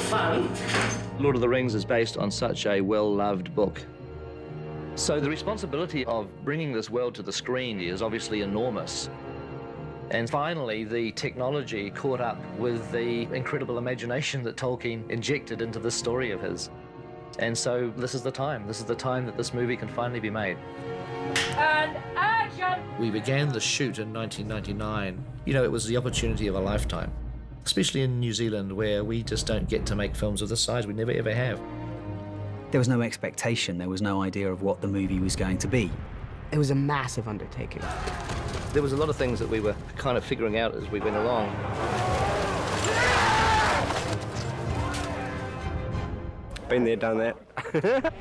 fun. Lord of the Rings is based on such a well-loved book. So the responsibility of bringing this world to the screen is obviously enormous. And finally, the technology caught up with the incredible imagination that Tolkien injected into this story of his. And so this is the time. This is the time that this movie can finally be made. And action! We began the shoot in 1999. You know, it was the opportunity of a lifetime, especially in New Zealand, where we just don't get to make films of this size. We never, ever have. There was no expectation. There was no idea of what the movie was going to be. It was a massive undertaking. There was a lot of things that we were kind of figuring out as we went along. Been there, done that.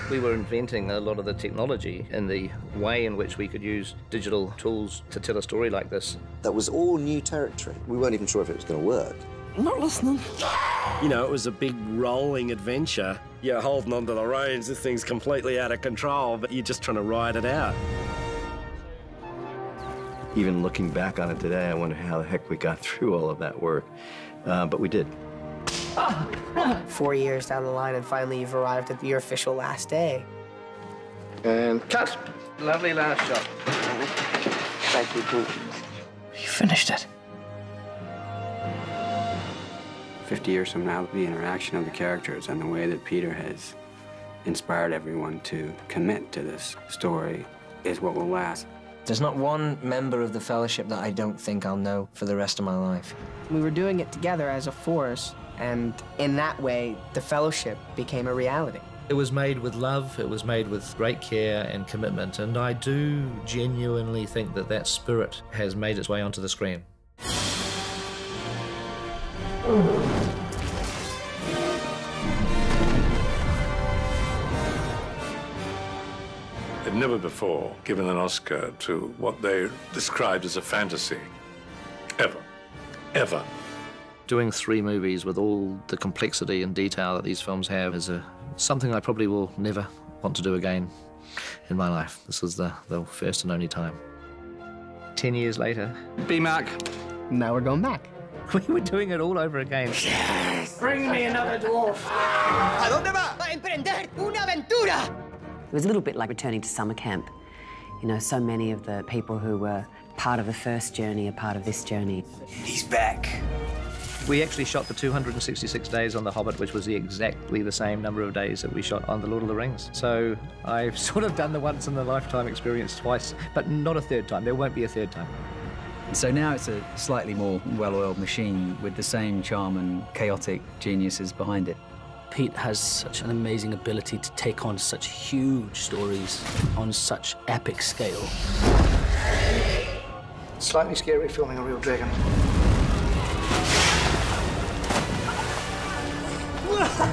We were inventing a lot of the technology and the way in which we could use digital tools to tell a story like this. That was all new territory. We weren't even sure if it was going to work. I'm not listening. You know, it was a big rolling adventure. You're holding onto the reins, this thing's completely out of control, but you're just trying to ride it out. Even looking back on it today, I wonder how the heck we got through all of that work. But we did. 4 years down the line, and finally you've arrived at your official last day. And cut! Lovely last shot. Thank you, Pete. You finished it. 50 years from now, the interaction of the characters and the way that Peter has inspired everyone to commit to this story is what will last. There's not one member of the Fellowship that I don't think I'll know for the rest of my life. We were doing it together as a force, and in that way, the Fellowship became a reality. It was made with love, it was made with great care and commitment, and I do genuinely think that that spirit has made its way onto the screen. They've never before given an Oscar to what they described as a fantasy. Ever. Ever. Doing 3 movies with all the complexity and detail that these films have is something I probably will never want to do again in my life. This was the first and only time. 10 years later. B-Mark. Now we're going back. We were doing it all over again. Yes! Bring me another dwarf. ¿A dónde va? A emprender una aventura. It was a little bit like returning to summer camp. You know, so many of the people who were part of the first journey are part of this journey. He's back. We actually shot for 266 days on The Hobbit, which was exactly the same number of days that we shot on The Lord of the Rings. So I've sort of done the once-in-a-lifetime experience twice, but not a third time. There won't be a third time. So now it's a slightly more well-oiled machine with the same charm and chaotic geniuses behind it. Pete has such an amazing ability to take on such huge stories on such epic scale. Slightly scary filming a real dragon.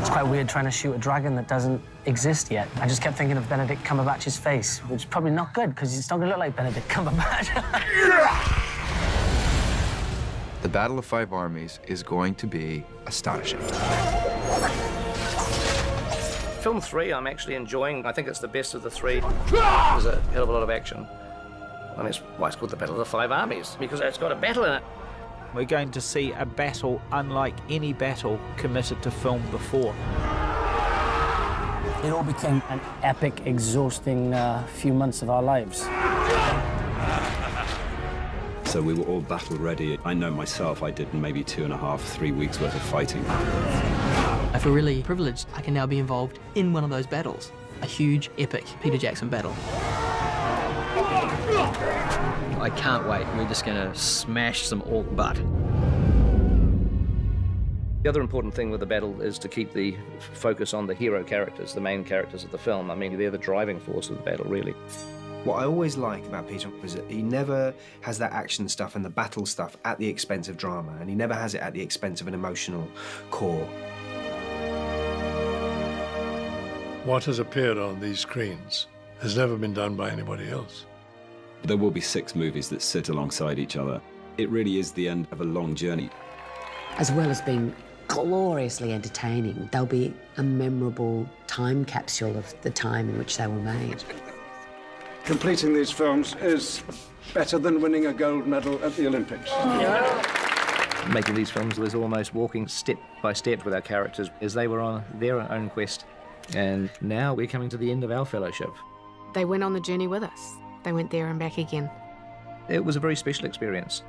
It's quite weird trying to shoot a dragon that doesn't exist yet. I just kept thinking of Benedict Cumberbatch's face, which is probably not good, because it's not going to look like Benedict Cumberbatch. The Battle of Five Armies is going to be astonishing. Film 3 I'm actually enjoying. I think it's the best of the 3. There's a hell of a lot of action. I mean, it's why it's called the Battle of the Five Armies, because it's got a battle in it. We're going to see a battle unlike any battle committed to film before. It all became an epic, exhausting few months of our lives. So we were all battle ready. I know myself, I did maybe 2.5, 3 weeks worth of fighting. I feel really privileged. I can now be involved in one of those battles. A huge, epic Peter Jackson battle. I can't wait. We're just going to smash some orc butt. The other important thing with the battle is to keep the focus on the hero characters, the main characters of the film. I mean, they're the driving force of the battle, really. What I always like about Peter is that he never has that action stuff and the battle stuff at the expense of drama, and he never has it at the expense of an emotional core. What has appeared on these screens has never been done by anybody else. There will be 6 movies that sit alongside each other. It really is the end of a long journey. As well as being gloriously entertaining, they'll be a memorable time capsule of the time in which they were made. Completing these films is better than winning a gold medal at the Olympics. Making these films was almost walking step by step with our characters as they were on their own quest. And now we're coming to the end of our fellowship. They went on the journey with us. They went there and back again. It was a very special experience.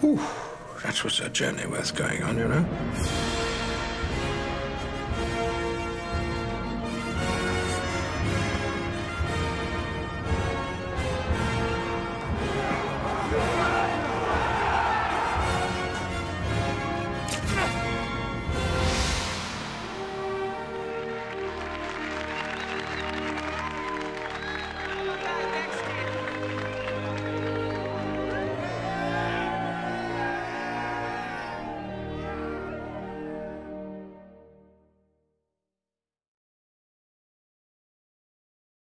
That was a journey worth going on, you know.